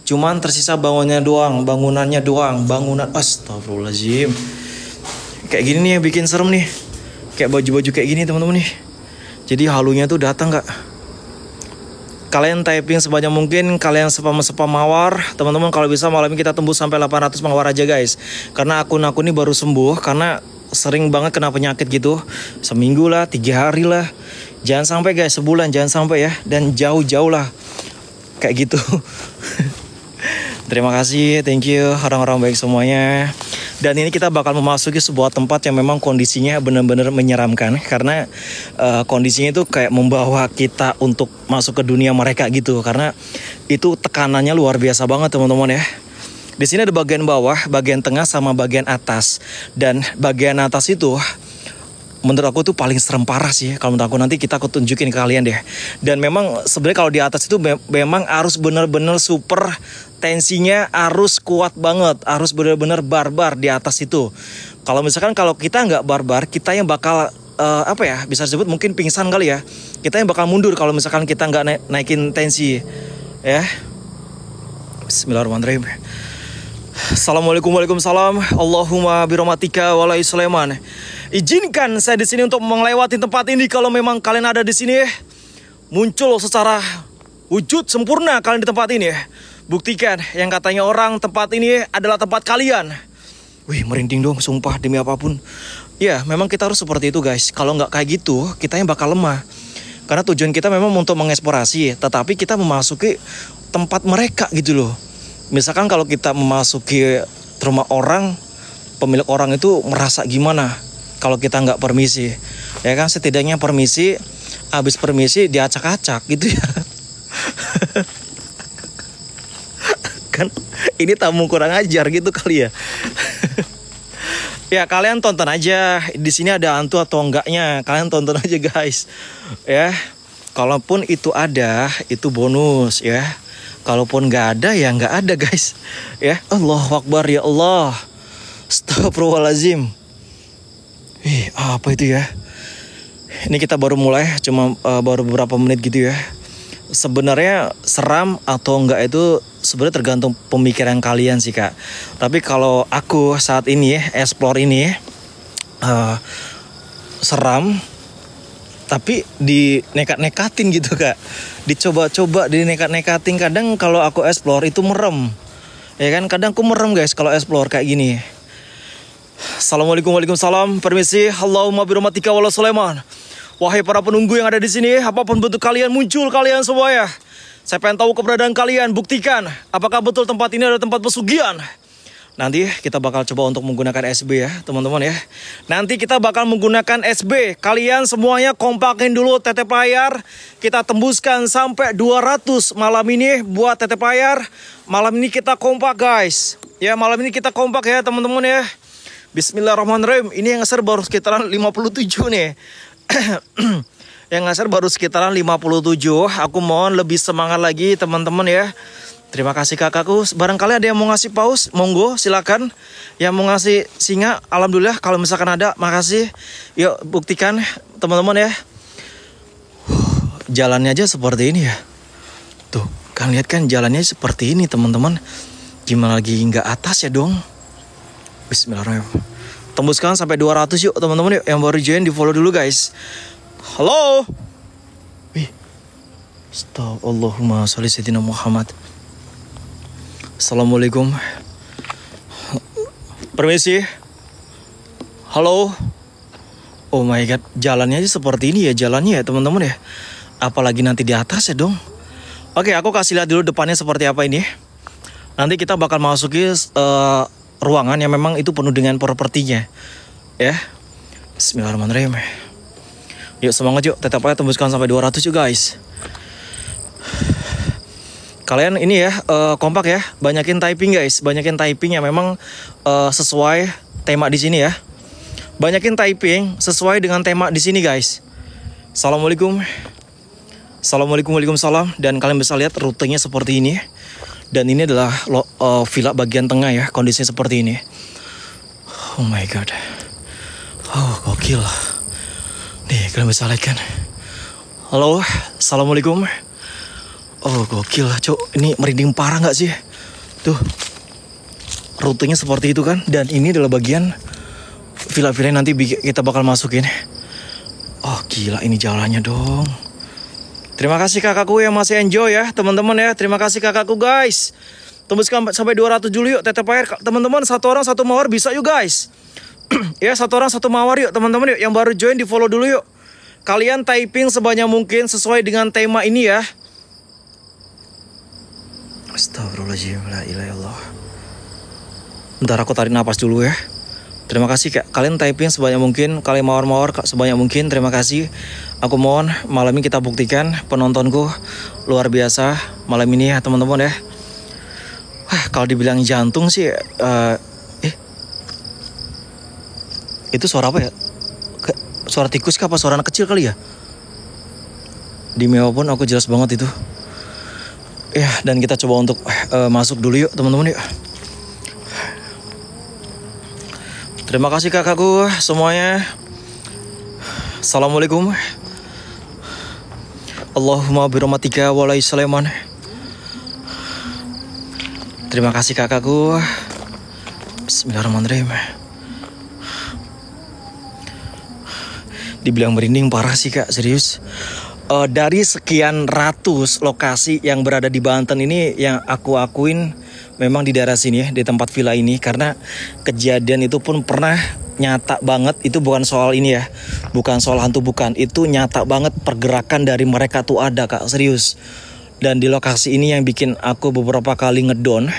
Cuman tersisa bangunannya doang. Bangunan, astagfirullahaladzim. Kayak gini nih yang bikin serem nih. Kayak baju-baju kayak gini teman-teman nih. Jadi halunya tuh datang gak? Kalian typing sebanyak mungkin, kalian spam mawar. Teman-teman kalau bisa malam ini kita tembus sampai 800 mawar aja guys. Karena akun-akun ini baru sembuh. Karena sering banget kena penyakit gitu. Seminggu lah, 3 hari lah. Jangan sampai guys, sebulan jangan sampai ya. Dan jauh-jauh lah. Kayak gitu. Terima kasih, thank you orang-orang baik semuanya. Dan ini kita bakal memasuki sebuah tempat yang memang kondisinya benar-benar menyeramkan. Karena kondisinya itu kayak membawa kita untuk masuk ke dunia mereka gitu. Karena itu tekanannya luar biasa banget teman-teman ya. Di sini ada bagian bawah, bagian tengah sama bagian atas. Dan bagian atas itu menurut aku tuh paling serem parah sih. Kalau menurut aku nanti aku tunjukin ke kalian deh. Dan memang sebenarnya kalau di atas itu memang harus benar-benar super, tensinya harus kuat banget, harus benar-benar barbar di atas itu. Kalau misalkan kalau kita nggak barbar, kita yang bakal bisa disebut mungkin pingsan kali ya. Kita yang bakal mundur kalau misalkan kita nggak naikin tensi ya. Bismillahirrahmanirrahim. Assalamualaikum, waalaikumsalam. Allahumma birahmatika walai Sulaiman. Izinkan saya di sini untuk melewati tempat ini. Kalau memang kalian ada di sini, muncul secara wujud sempurna kalian di tempat ini. Buktikan yang katanya orang tempat ini adalah tempat kalian. Wih, merinding dong, sumpah demi apapun. Ya, memang kita harus seperti itu guys. Kalau nggak kayak gitu, kita yang bakal lemah. Karena tujuan kita memang untuk mengeksplorasi, tetapi kita memasuki tempat mereka gitu loh. Misalkan kalau kita memasuki rumah orang, pemilik orang itu merasa gimana kalau kita nggak permisi. Ya kan, setidaknya permisi, habis permisi diacak-acak gitu ya. Kan ini tamu kurang ajar gitu kali ya. Ya kalian tonton aja, di sini ada hantu atau enggaknya, kalian tonton aja guys. Ya, kalaupun itu ada, itu bonus ya. Kalaupun nggak ada ya nggak ada guys. Ya, Allahu Akbar ya Allah. Astagfirullahaladzim. Apa itu ya? Ini kita baru mulai, cuma baru beberapa menit gitu ya. Sebenarnya seram atau enggak itu sebenarnya tergantung pemikiran kalian sih kak. Tapi kalau aku saat ini explore ini seram, tapi di nekat-nekatin gitu kak. Dicoba-coba, di nekat-nekatin. Kadang kalau aku explore itu merem. Ya kan, kadang aku merem guys kalau explore kayak gini. Assalamualaikum, waalaikumsalam. Permisi, Allahumma birahmatika walai Sulaiman. Wahai para penunggu yang ada di sini, apapun bentuk kalian, muncul kalian semua ya. Saya pengen tahu keberadaan kalian, buktikan apakah betul tempat ini adalah tempat pesugihan. Nanti kita bakal coba untuk menggunakan SB ya teman-teman ya. Nanti kita bakal menggunakan SB. Kalian semuanya kompakin dulu tetep layar. Kita tembuskan sampai 200 malam ini buat tetep layar. Malam ini kita kompak guys. Ya malam ini kita kompak ya teman-teman ya. Bismillahirrahmanirrahim. Ini yang ngeser baru sekitaran 57 nih. Yang ngasar baru sekitaran 57. Aku mohon lebih semangat lagi teman-teman ya. Terima kasih kakakku. Barangkali ada yang mau ngasih paus, monggo silakan. Yang mau ngasih singa, alhamdulillah. Kalau misalkan ada, makasih. Yuk buktikan teman-teman ya. Jalannya aja seperti ini ya. Tuh kan lihat kan jalannya seperti ini teman-teman. Gimana lagi nggak atas ya dong. Bismillahirrahmanirrahim. Tembuskan sampai 200 yuk teman-teman yuk. Yang baru join di follow dulu guys. Halo. Wih. Astagfirullahaladzim. Sholli sayyidina Muhammad. Assalamualaikum. Permisi. Halo. Oh my god, jalannya aja seperti ini ya jalannya ya teman-teman ya. Apalagi nanti di atas ya dong. Oke, aku kasih lihat dulu depannya seperti apa ini. Nanti kita bakal masuki ruangan yang memang itu penuh dengan propertinya ya. Bismillahirrahmanirrahim. Yuk semangat yuk, tetap aja tembuskan sampai 200 yuk guys. Kalian ini ya kompak ya, banyakin typing guys, banyakin typing yang memang sesuai tema di sini ya. Banyakin typing sesuai dengan tema di sini guys. Assalamualaikum. Assalamualaikum, waalaikumsalam. Dan kalian bisa lihat rutenya seperti ini. Dan ini adalah villa bagian tengah ya, kondisinya seperti ini. Oh my god. Oh gokil. Nih kalian bisa lihat kan. Halo, assalamualaikum. Oh gokil cok, ini merinding parah gak sih? Tuh, rutenya seperti itu kan. Dan ini adalah bagian villa-villa yang nanti kita bakal masukin. Oh gila, ini jalannya dong. Terima kasih kakakku yang masih enjoy ya teman-teman ya. Terima kasih kakakku guys. Tembuskan sampai 200 dulu yuk TTPR. Teman-teman, satu orang satu mawar bisa yuk guys. Ya, satu orang satu mawar yuk teman-teman yuk. Yang baru join di follow dulu yuk. Kalian typing sebanyak mungkin sesuai dengan tema ini ya. Astagfirullahaladzim, la ilaha illallah. Bentar aku tarik napas dulu ya. Terima kasih kak. Kalian typing sebanyak mungkin, kalian mawar-mawar sebanyak mungkin. Terima kasih. Aku mohon malam ini kita buktikan penontonku luar biasa malam ini ya teman-teman ya. Wah, kalau dibilang jantung sih, itu suara apa ya? Suara tikus kah apa suara anak kecil kali ya? Di Mewah pun aku jelas banget itu. Ya, dan kita coba untuk masuk dulu yuk teman-teman yuk. Terima kasih kakakku semuanya. Assalamualaikum. Allahumma birahmatika walai Sulaiman. Terima kasih kakakku. Bismillahirrahmanirrahim. Dibilang merinding parah sih kak, serius. Dari sekian ratus lokasi yang berada di Banten ini, yang aku akuin memang di daerah sini ya, di tempat villa ini. Karena kejadian itu pun pernah nyata banget. Itu bukan soal ini ya, bukan soal hantu, bukan. Itu nyata banget pergerakan dari mereka tuh ada kak, serius. Dan di lokasi ini yang bikin aku beberapa kali ngedon.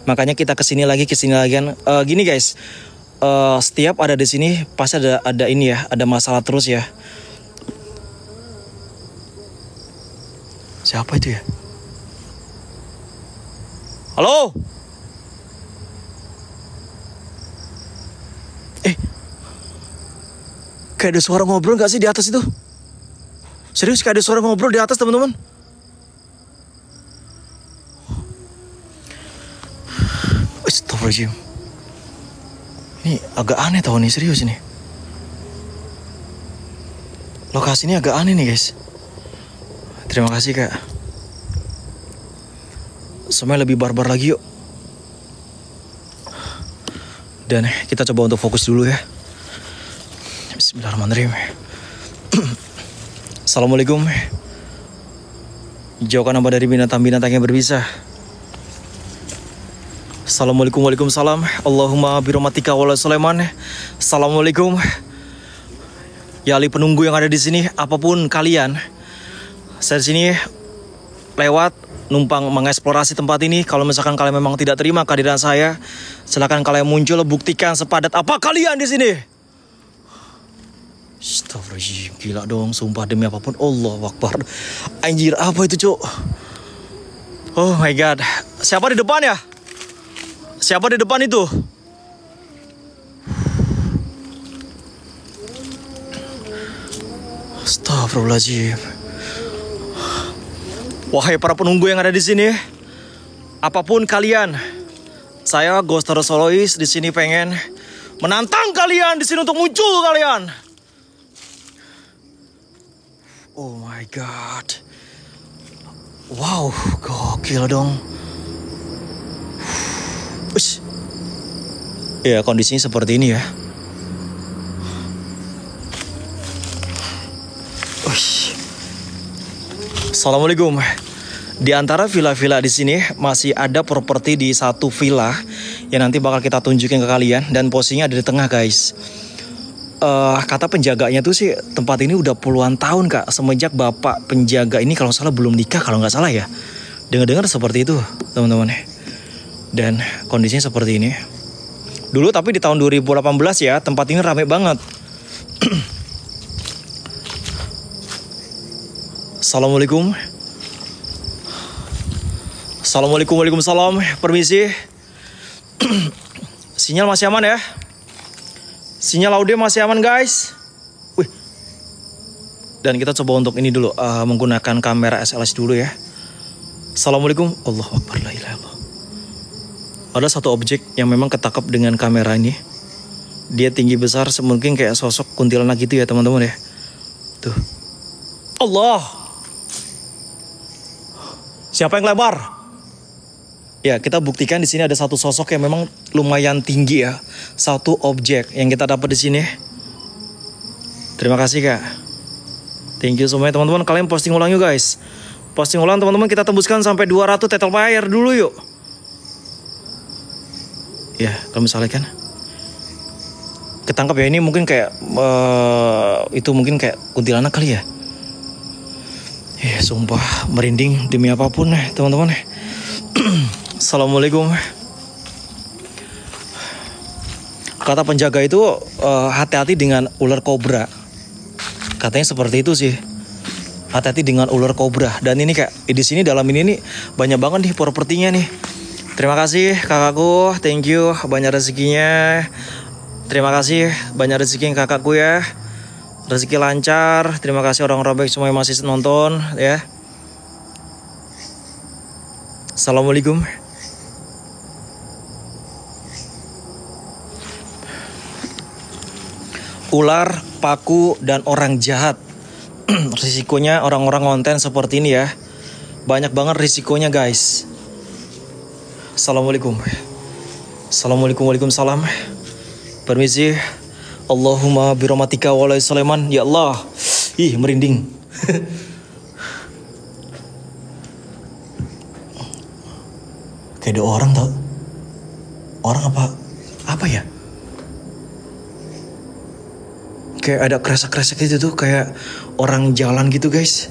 Makanya kita kesini lagi kan. Gini guys, setiap ada di sini pasti ada ini ya, ada masalah terus ya. Siapa itu ya? Halo? Kayak ada suara ngobrol gak sih di atas itu? Serius kayak ada suara ngobrol di atas teman-teman? Astagfirullahaladzim. Ini agak aneh tau nih, serius ini. Lokasi ini agak aneh nih guys. Terima kasih kak. Semuanya lebih barbar lagi yuk. Dan kita coba untuk fokus dulu ya. Bismillahirrahmanirrahim. Assalamualaikum. Jauhkan nama dari binatang-binatang yang berbisa. Assalamualaikum, waalaikumsalam. Allahumma birahmatika walai Sulaiman. Assalamualaikum. Ya ahli penunggu yang ada di sini, apapun kalian, saya di sini lewat numpang mengeksplorasi tempat ini. Kalau misalkan kalian memang tidak terima kehadiran saya, silakan kalian muncul, buktikan sepadat apa kalian di sini. Astagfirullahaladzim, gila dong, sumpah demi apapun. Allahu Akbar. Anjir, apa itu cuk? Oh my god. Siapa di depan ya? Siapa di depan itu? Astagfirullahaladzim. Wahai para penunggu yang ada di sini, apapun kalian, saya Ghoster Solois di sini pengen menantang kalian di sini untuk muncul kalian. Oh my god. Wow, gokil dong. Ush. Ya kondisinya seperti ini ya. Ush. Assalamualaikum. Di antara villa-villa di sini masih ada properti di satu villa yang nanti bakal kita tunjukin ke kalian, dan posisinya ada di tengah guys. Kata penjaganya tuh sih tempat ini udah puluhan tahun kak, semenjak bapak penjaga ini kalau salah belum nikah kalau nggak salah ya. Dengar-dengar seperti itu teman-teman. Dan kondisinya seperti ini. Dulu tapi di tahun 2018 ya, tempat ini ramai banget. Assalamualaikum. Assalamualaikum, waalaikumsalam. Permisi. Sinyal masih aman ya? Sinyal audio masih aman guys. Wih. Dan kita coba untuk ini dulu, menggunakan kamera SLS dulu ya. Assalamualaikum. Allahu Akbar, la ilaha illallah. Ada satu objek yang memang ketangkap dengan kamera ini. Dia tinggi besar, mungkin kayak sosok kuntilanak gitu ya teman-teman ya. Tuh. Allah. Siapa yang lebar? Ya, kita buktikan di sini ada satu sosok yang memang lumayan tinggi ya. Satu objek yang kita dapat di sini. Terima kasih Kak. Thank you semuanya teman-teman. Kalian posting ulang yuk guys. Posting ulang teman-teman, kita tembuskan sampai 200 tetel fire dulu yuk. Ya, kalau misalnya kan ketangkap ya, ini mungkin kayak itu mungkin kayak kuntilanak kali ya. Sumpah merinding demi apapun teman-teman. Assalamualaikum. Kata penjaga itu hati-hati dengan ular kobra. Katanya seperti itu sih. Hati-hati dengan ular kobra. Dan ini kayak di sini dalam ini nih banyak banget nih propertinya nih. Terima kasih kakakku, thank you banyak rezekinya. Terima kasih banyak rezeki kakakku ya. Rezeki lancar. Terima kasih orang-orang baik semua yang masih nonton ya. Assalamualaikum. Ular, paku, dan orang jahat. Risikonya orang-orang konten seperti ini ya. Banyak banget risikonya guys. Assalamualaikum. Assalamualaikum, waalaikumsalam. Permisi. Allahumma birahmatika walai Sulaiman. Ya Allah. Ih, merinding. Kayak ada orang tau. Orang apa ya? Kayak ada kresek-kresek gitu tuh, kayak orang jalan gitu guys.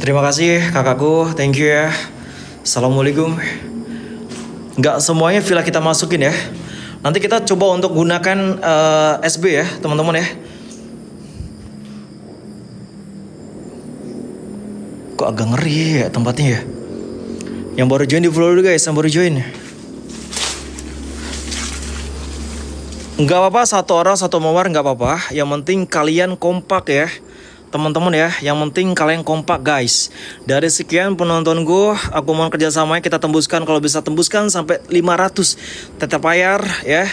Terima kasih kakakku, thank you ya. Assalamualaikum. Nggak semuanya villa kita masukin ya. Nanti kita coba untuk gunakan SB ya teman-teman ya. Kok agak ngeri ya tempatnya ya. Yang baru join di follow dulu guys, yang baru join. Nggak apa-apa, satu orang satu mawar nggak apa-apa. Yang penting kalian kompak ya teman-teman ya. Yang penting kalian kompak guys. Dari sekian penonton gue, aku mohon kerjasamanya kita tembuskan. Kalau bisa tembuskan sampai 500 tetep bayar ya.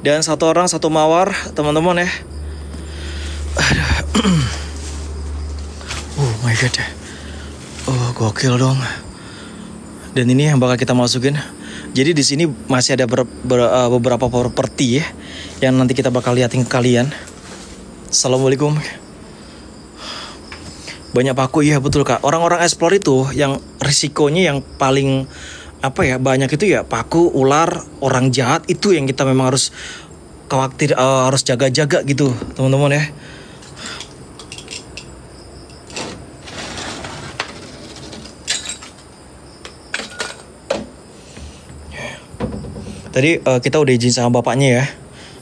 Dan satu orang satu mawar teman-teman ya. Oh my god. Oh gokil dong. Dan ini yang bakal kita masukin. Jadi di sini masih ada beberapa properti ya yang nanti kita bakal liatin ke kalian. Assalamualaikum. Banyak paku, iya betul Kak. Orang-orang explore itu yang risikonya yang paling banyak itu ya paku, ular, orang jahat, itu yang kita memang harus khawatir, harus jaga-jaga gitu teman-teman ya. Tadi kita udah izin sama bapaknya ya.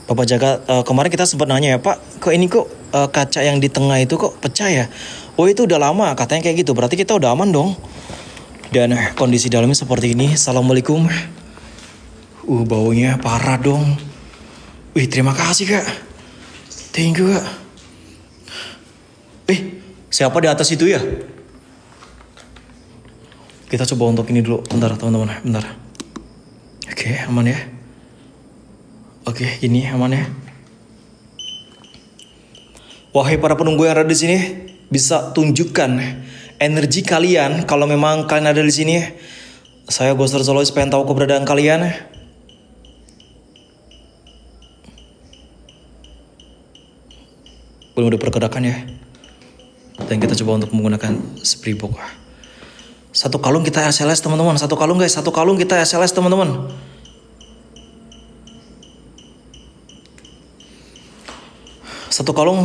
Bapak jaga, kemarin kita sempat nanya ya, Pak, kok ini kok kaca yang di tengah itu kok pecah ya? Oh itu udah lama, katanya kayak gitu. Berarti kita udah aman dong. Dan kondisi dalamnya seperti ini. Assalamualaikum. Baunya parah dong. Wih, terima kasih Kak. Thank you Kak. Siapa di atas itu ya? Kita coba untuk ini dulu. Bentar teman-teman, bentar. Oke, aman ya. Oke, ini aman ya. Wahai para penunggu yang ada di sini, bisa tunjukkan energi kalian kalau memang kalian ada di sini. Saya Ghoster Soloist pengen tahu keberadaan kalian. Belum ada pergerakan ya. Dan kita coba untuk menggunakan spray box. Satu kalung kita SLS teman-teman. Satu kalung guys, satu kalung kita SLS teman-teman. Satu kalung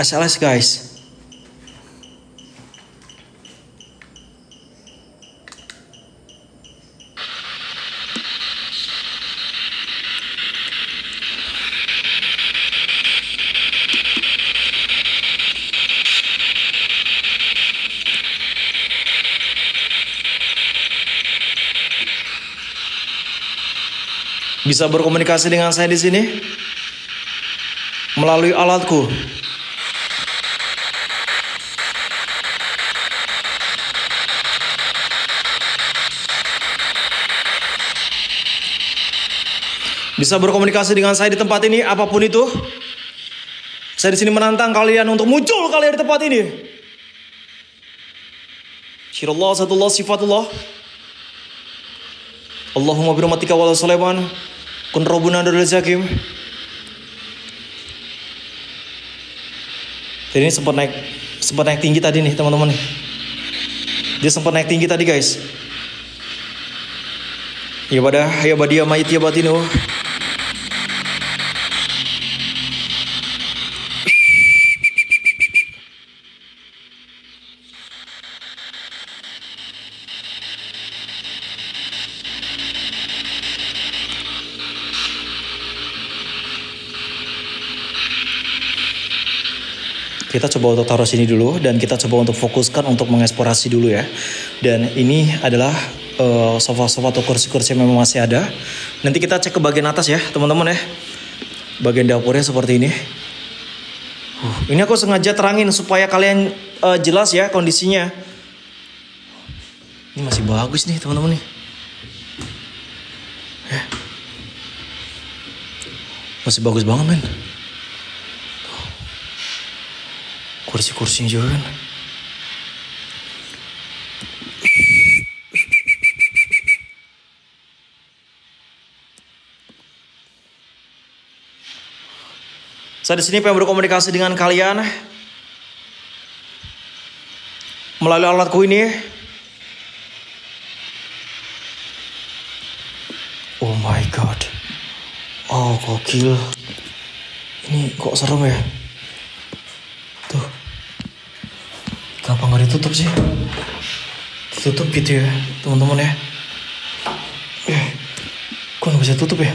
SLS guys. Bisa berkomunikasi dengan saya di sini melalui alatku. Bisa berkomunikasi dengan saya di tempat ini, apapun itu. Saya di sini menantang kalian untuk muncul kalian di tempat ini. Syirallah, satullah, sifatullah. Allahumma birahmatika wala Sulaiman kun rabbuna darul zakim. Jadi ini sempat naik tinggi tadi nih teman-teman nih. Dia sempat naik tinggi tadi guys. Ya badia mayit ya batinu. Kita coba untuk taruh sini dulu dan kita coba untuk fokuskan untuk mengeksplorasi dulu ya. Dan ini adalah sofa-sofa atau kursi-kursi yang memang masih ada. Nanti kita cek ke bagian atas ya teman-teman ya. Bagian dapurnya seperti ini. Ini aku sengaja terangin supaya kalian jelas ya kondisinya. Ini masih bagus nih teman-teman nih. Masih bagus banget men. Kursi-kursinya juga kan. Saya di sini pengen berkomunikasi dengan kalian melalui alatku ini. Oh my god. Oh gokil. Ini kok serem ya. Tuh. Kenapa nggak ditutup sih? Ditutup gitu ya teman-teman ya. Kok nggak bisa tutup ya?